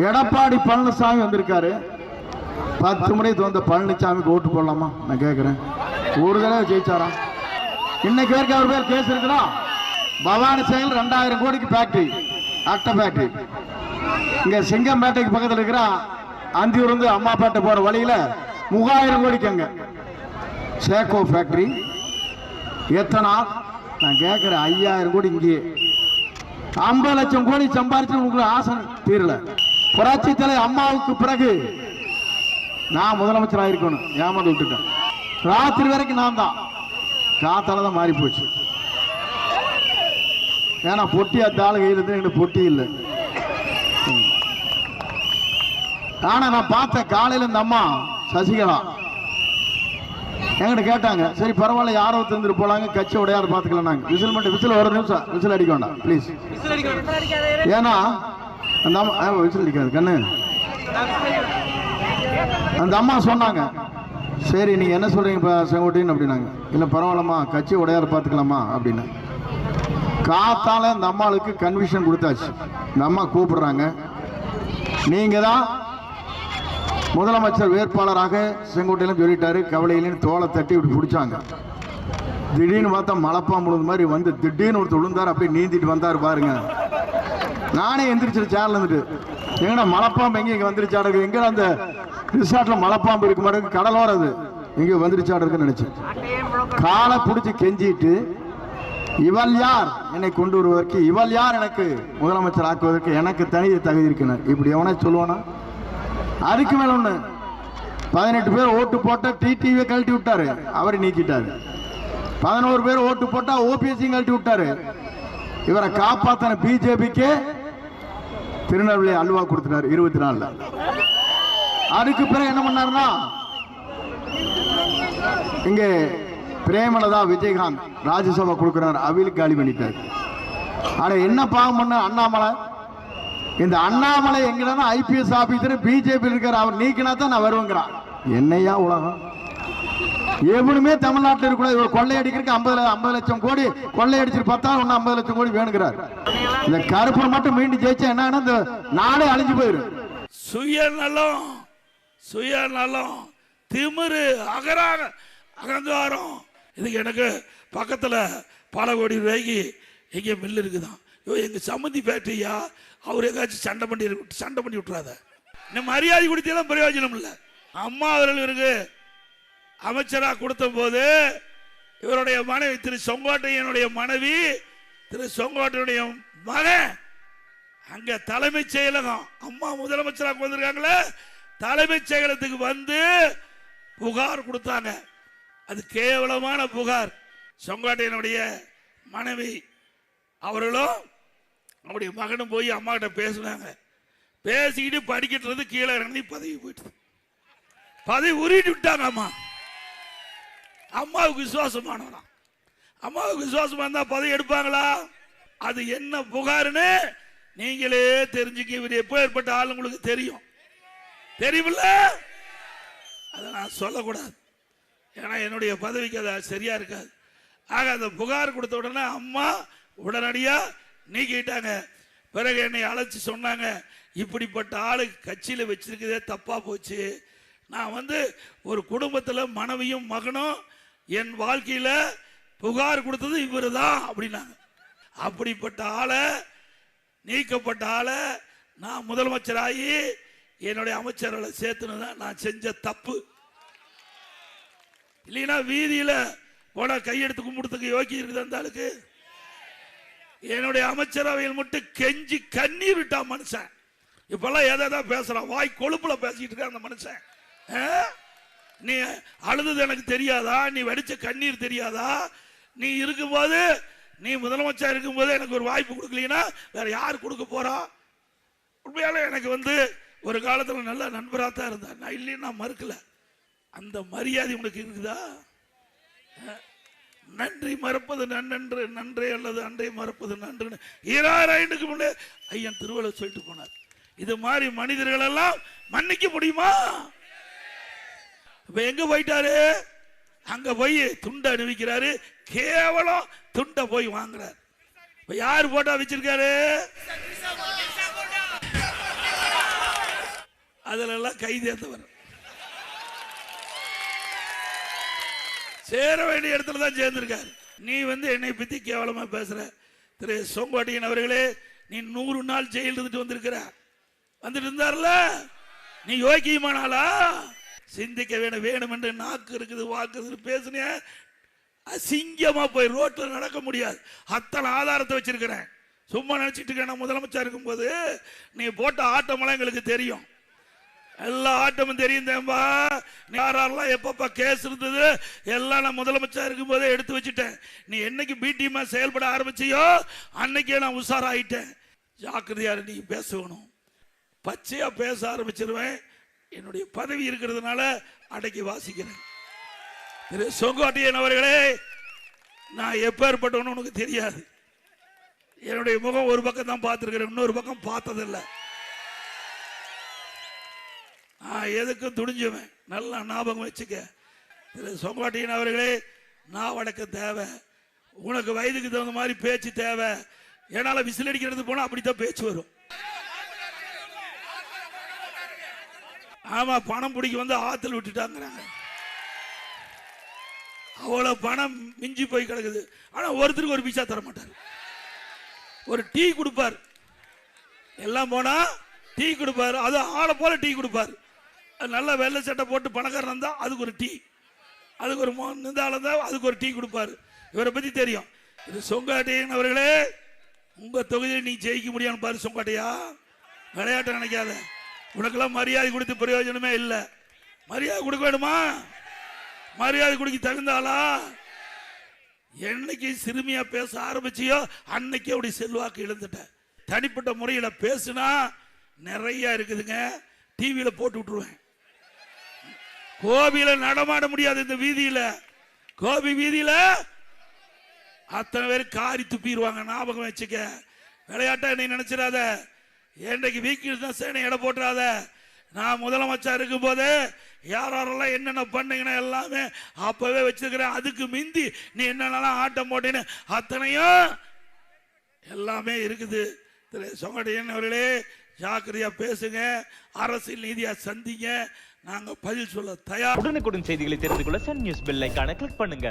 எடப்பாடி பழனிசாமி வந்திருக்காரு. 10 முறை தோந்த பழனிசாமிக்கு ஓட்டு போடலாமா? நான் கேட்கிறேன். ஒரு தடவை ஜெயிச்சாரா? இன்னைக்கு வரைக்கும் அவர் பேர் கேஸ் இருக்குதா? பவானி சாகர் 2000 கோடிக்கு ஃபேக்டரி, அட்டை ஃபேக்டரி. இங்க சிங்கம்பேட்டைக்கு பக்கத்தில் இருக்கிற அந்தியூர் வந்து அம்மாப்பேட்டை போற வழியில 3000 கோடிக்கு அங்க சேகோ ஃபேக்டரி. எத்தனை? நான் கேட்கிறேன். 5000 கோடி இங்கே. 50 லட்சம் கோடி சம்பாதிச்சு உங்களுக்கு ஆசை தீரல. புரட்சி தலைவர் அம்மாவுக்கு பிறகு நான் முதலமைச்சராக இருக்கணும், ஏமாந்து விட்டுட்டேன். ராத்திரி வரைக்கும் நான் தான், காத்தால தான் மாறி போச்சு. ஏன்னா பொட்டி அந்த ஆளு கையில் இருந்து என்கிட்ட பொட்டி இல்லை. ஆனா நான் பார்த்தேன் காலையில் இந்த அம்மா சசிகலா என்கிட்ட கேட்டாங்க, சரி பரவாயில்ல யாரோ தந்துட்டு போலாங்க, கட்சி உடையாரு பார்த்துக்கலாம். நாங்கள் விசில் மட்டும், விசில் ஒரு நிமிஷம் விசில் அடிக்க வேண்டாம் ப்ளீஸ். ஏன்னா அந்த அம்மா விசில் அடிக்காது கண்ணு. அந்த அம்மா சொன்னாங்க, சரி நீங்க என்ன சொல்றீங்க இப்போ செங்கோட்டையன் அப்படின்னாங்க. இல்லை பரவாயில்லம்மா கட்சி உடையாரு பார்த்துக்கலாமா அப்படின்னு. காத்தால இந்த அம்மாளுக்கு கன்விஷன் கொடுத்தாச்சு. இந்த அம்மா கூப்பிடுறாங்க, நீங்க தான் முதலமைச்சர் வேட்பாளராக செங்கோட்டையிலும் சொல்லிட்டாரு. கவலையிலும் தோலை தட்டி இப்படி பிடிச்சாங்க. திடீர்னு பார்த்தா மலைப்பாம்பு மாதிரி வந்து திடீர்னு ஒருத்தர் விழுந்தார், அப்படியே நீந்திட்டு வந்தார் பாருங்க. நானே எந்திரிச்சிரு சேர்ல இருந்துட்டு, எங்கடா மலைப்பாம்பு எங்க இங்க வந்துருச்சாடு, எங்க அந்த ரிசார்ட்ல மலைப்பாம்பு இருக்கு மாதிரி கடலோர அது எங்க வந்துருச்சாடு இருக்குன்னு நினைச்சேன். காலை பிடிச்சி கெஞ்சிட்டு, இவள் யார் என்னை கொண்டு வருவதற்கு, இவள் யார் எனக்கு முதலமைச்சர் ஆக்குவதற்கு, எனக்கு தனி தகுதி இருக்கிறார். இப்படி எவனே சொல்லுவானா? அதுக்கு மேல ஒண்ணு, 18 பேர் ஓட்டு போட்ட டிடிவியை கழட்டி விட்டாரு, அவரை நீக்கிட்டாரு. 11 பேர் ஓட்டு போட்டா ஓபிஎஸ்சி கழட்டி விட்டாரு. இவரை காப்பாத்தின பிஜேபிக்கு திருநெல்வேலி அல்வா கொடுத்துட்டாரு 24. அதுக்கு பிறகு என்ன பண்ணாருன்னா, இங்க பிரேமலதா விஜயகாந்த் ராஜ்யசபா கொடுக்கிறார், அவிலுக்கு காலி பண்ணிட்டார். ஆனா என்ன பாவம் பண்ண அண்ணாமலை, இந்த அண்ணாமலை எங்கன்னா ஐபிஎஸ் ஆபீசர் பிஜேபி இருக்காரு, அவர் நீக்கினா தான் நான் வருவேங்கிறான். என்னையா உலகம்? எவனுமே தமிழ்நாட்டில் இருக்கக்கூடாது. இவர் கொள்ளையடிக்கிறதுக்கு 50 லட்சம் கோடி கொள்ளையடிச்சிட்டு பார்த்தா ஒன்னு 50 லட்சம் கோடி வேணுங்கிறார். இந்த கருப்பை மட்டும் மீண்டும் ஜெயிச்சா என்ன, இந்த நாடே அழிஞ்சு போயிடும். சுயநலம் திமிரு அகங்காரம். இதுக்கு எனக்கு பக்கத்துல பல கோடி ரூபாய்க்கு எங்க மில் இருக்குதான். எங்க சம்மந்தி ஃபேக்டரியா, அவர் எங்காச்சும் சண்டை பண்ணி விட்டுறாத. இந்த மரியாதை கொடுத்தெல்லாம் பிரயோஜனம் இல்லை. அம்மா அவர்கள் இருக்கு அமைச்சரா கொடுத்த போது இவருடைய மனைவி திரு செங்கோட்டையனுடைய மனைவி திரு செங்கோட்டையனுடைய மகன் அங்க தலைமைச் செயலகம், அம்மா முதலமைச்சராக வந்திருக்காங்களே, தலைமைச் செயலகத்துக்கு வந்து புகார் கொடுத்தாங்க. அது கேவலமான புகார். செங்கோட்டையனுடைய மனைவி அவர்களும் அவருடைய மகனும் போய் அம்மா கிட்ட பேசினாங்க. பேசிக்கிட்டு படிக்கிறது கீழே இறங்கி பதவி போயிட்டு பதவி உருட்டி விட்டாங்க. அம்மாவுக்கு விசுவாசமானவனா? அம்மாவுக்கு விசுவாசமா இருந்தா பதவி எடுப்பாங்களா? அது என்ன புகாருன்னு நீங்களே தெரிஞ்சுக்க. இவர் எப்போ ஏற்பட்ட ஆள் உங்களுக்கு தெரியும், தெரியுமில்ல? அதை நான் சொல்லக்கூடாது, ஏன்னா என்னுடைய பதவிக்கு அது சரியா இருக்காது. ஆக அந்த புகார் கொடுத்த உடனே அம்மா உடனடியா நீக்கிட்டாங்க. பிறகு என்னை அழைச்சி சொன்னாங்க, இப்படிப்பட்ட ஆளு கட்சியில வச்சிருக்கதே தப்பா போச்சு. நான் வந்து ஒரு குடும்பத்தில் மனைவியும் மகனும் என் வாழ்க்கையில புகார் கொடுத்தது இவரு தான் அப்படின்னாங்க. அப்படிப்பட்ட ஆளை, நீக்கப்பட்ட ஆளை நான் முதலமைச்சராகி என்னுடைய அமைச்சர்களை சேர்த்துனதான் நான் செஞ்ச தப்பு. இல்லைன்னா வீதியில போனா கையெடுத்து கும்பிடுறதுக்கு யோகி இருக்குது அந்த ஆளுக்கு. என்னுடைய அமைச்சரவையில் மட்டும் கெஞ்சி கண்ணீர் விட்டா மனுஷன். இப்பெல்லாம் எதை பேசுறான், வாய் கொழுப்புல பேசிட்டு இருக்க அந்த மனுஷன். நீ அழுது எனக்கு தெரியாதா? நீ வடிச்ச கண்ணீர் தெரியாதா? நீ இருக்கும்போது, நீ முதலமைச்சர் இருக்கும்போது எனக்கு ஒரு வாய்ப்பு கொடுக்கலீங்கன்னா வேற யார் கொடுக்க போறா? உண்மையால எனக்கு வந்து ஒரு காலத்துல நல்ல நண்பராக தான் இருந்தார், நான் இல்லைன்னா மறுக்கல. அந்த மரியாதை உனக்கு இருக்குதா? நன்றி மறப்பது நன்றன்று, நன்றே அல்லது அன்றை மறப்பது நன்று 2000 ஆண்டுக்கு முன்னே ஐயன் திருவள்ளுவர் சொல்லிட்டு போனார். இது மாதிரி மனிதர்கள் எல்லாம் மன்னிக்க முடியுமா? இப்ப எங்க போயிட்டாரு? அங்க போய் துண்டை அணிவிக்கிறாரு, கேவலம் துண்டை போய் வாங்குறாரு. இப்ப யார் போட்டா வச்சிருக்காரு? அதிலெல்லாம் கை தேர்ந்தவர். சேர வேண்டிய இடத்துல தான் சேர்ந்திருக்காரு. நீ என்னை பத்தி கேவலமா பேசுற திரு செங்கோட்டையன் அவர்களே, நீ 100 நாள் ஜெயில் இருந்துட்டு வந்திருக்கிற. வந்துட்டு இருந்தார்ல, நீ யோக்கியமானாலா? சிந்திக்க வேணும் என்று நாக்கு இருக்குது, வாக்கு பேசுன அசிங்கமா போய் ரோட்ல நடக்க முடியாது. அத்தனை ஆதாரத்தை வச்சிருக்கிறேன். சும்மா நினைச்சிட்டு இருக்க. நான் முதலமைச்சர் இருக்கும்போது நீ போட்ட ஆட்டமெல்லாம் எங்களுக்கு தெரியும். எல்லா ஆட்டமும் தெரியும் தேம்பா. யாரெல்லாம் எப்பப்பா கேஸ் இருந்தது எல்லாம் நான் முதலமைச்சர் இருக்கும் போதே எடுத்து வச்சுட்டேன். நீ என்னைக்கு பிடிமா செயல்பட ஆரம்பிச்சியோ அன்னைக்கே நான் உஷாராயிட்டேன். ஜாக்கிரதையா நீ பேசணும். பச்சையா பேச ஆரம்பிச்சிருவேன். என்னுடைய பதவி இருக்கிறதுனால அடக்கி வாசிக்கிறேன். திரு செங்கோட்டையன் அவர்களே, நான் எப்பேற்பட்டவனு உனக்கு தெரியாது. என்னுடைய முகம் ஒரு பக்கம் தான் பார்த்திருக்கிறேன், இன்னொரு பக்கம் பார்த்ததில்லை. எதுக்கும் துணிஞ்சுவேன். நல்லா ஞாபகம் வச்சுக்க. திரு செங்கோட்டையன் அவர்களே, நான் வடக்க தேவை. உனக்கு வயதுக்கு தகுந்த மாதிரி பேச்சு தேவை. என்னால விசில் அடிக்கிறது போனா அப்படித்தான் பேச்சு வரும். ஆமா, பணம் பிடிக்க ஆத்துல விட்டுட்டாங்கிறாங்க. அவ்வளவு பணம் மிஞ்சி போய் கிடக்குது. ஆனா ஒருத்தருக்கு ஒரு பைசா தர மாட்டார். ஒரு டீ கொடுப்பார். எல்லாம் போனா டீ கொடுப்பார். அது ஆளை போல டீ கொடுப்பார். நல்ல வெள்ளை சட்டை போட்டு பணக்காரன் இருந்தா அதுக்கு ஒரு டீ, அதுக்கு ஒரு அதுக்கு ஒரு டீ கொடுப்பாரு. இவரை பத்தி தெரியும். இது செங்கோட்டையன் அவர்களே, உங்க தொகுதியில் நீ ஜெயிக்க முடியான்னு பாரு. செங்கோட்டையா, விளையாட்டு நினைக்காத. உனக்கெல்லாம் மரியாதை கொடுத்து பிரயோஜனமே இல்லை. மரியாதை கொடுக்க வேணுமா? மரியாதை கொடுக்க தகுந்தாளா? என்னைக்கு சிறுமியா பேச ஆரம்பிச்சியோ அன்னைக்கு அப்படி செல்வாக்கு இழந்துட்ட. தனிப்பட்ட முறையில் பேசுனா நிறைய இருக்குதுங்க. டிவியில போட்டு விட்டுருவேன். கோபியில நடமாட முடியாது. இந்த வீதியில, கோபி வீதியில அத்தனை பேர் காரி துப்பிடுவாங்க. ஞாபகம் வச்சுக்க. விளையாட்டா என்னை நினைச்சிடாத. என்னைக்கு வீக்கில் சேனை எடை போட்டுறாத. நான் முதலமைச்சர் இருக்கும் போது யாரெல்லாம் என்னென்ன பண்ணீங்கன்னா எல்லாமே அப்பவே வச்சிருக்கிறேன். அதுக்கு மிந்தி நீ என்னென்னலாம் ஆட்டம் போட்டேன்னு அத்தனையும் எல்லாமே இருக்குது. திரு செங்கோட்டையன் அவர்களே, ஜாக்கிரதையா பேசுங்க. அரசியல் நீதியா சந்திங்க. நாங்க பதில் சொல்ல தயார். உடனுக்குடன் செய்திகளை தெரிந்து கொள்ள சன் நியூஸ் பெல் ஐகானை கிளிக் பண்ணுங்க.